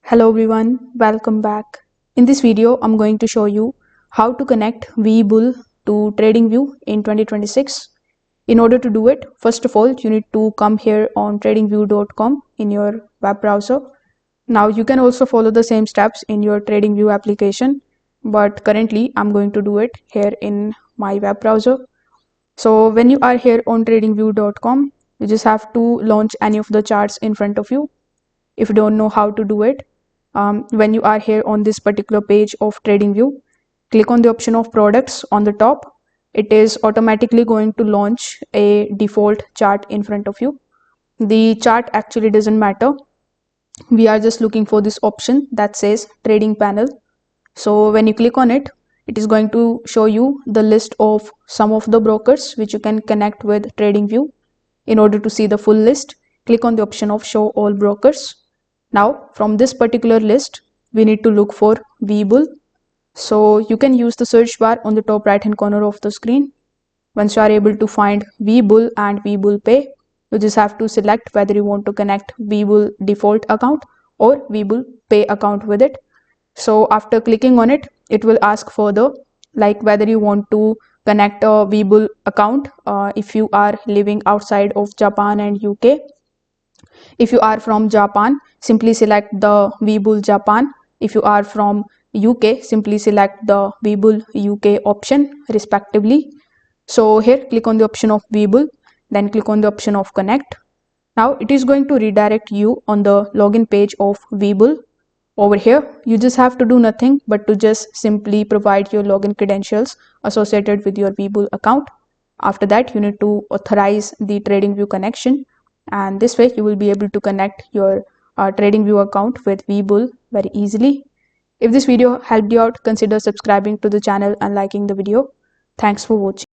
Hello everyone, welcome back. In this video, I'm going to show you how to connect Webull to TradingView in 2026. In order to do it, first of all, you need to come here on tradingview.com in your web browser. Now you can also follow the same steps in your TradingView application, but currently I'm going to do it here in my web browser. So when you are here on tradingview.com, you just have to launch any of the charts in front of you. If you don't know how to do it, when you are here on this particular page of TradingView, click on the option of products on the top. It is automatically going to launch a default chart in front of you. The chart actually doesn't matter. We are just looking for this option that says trading panel. So when you click on it, it is going to show you the list of some of the brokers which you can connect with TradingView. In order to see the full list, click on the option of show all brokers. Now from this particular list, we need to look for Webull. So you can use the search bar on the top right hand corner of the screen. Once you are able to find Webull and Webull Pay, you just have to select whether you want to connect Webull default account or Webull Pay account with it. So after clicking on it, it will ask further like whether you want to connect a Webull account if you are living outside of Japan and UK. If you are from Japan, simply select the Webull Japan. If you are from UK, simply select the Webull UK option respectively. So here click on the option of Webull, then click on the option of connect. Now it is going to redirect you on the login page of Webull. Over here, you just have to do nothing but to just simply provide your login credentials associated with your Webull account. After that, you need to authorize the TradingView connection, and this way you will be able to connect your TradingView account with Webull very easily. If this video helped you out, consider subscribing to the channel and liking the video. Thanks for watching.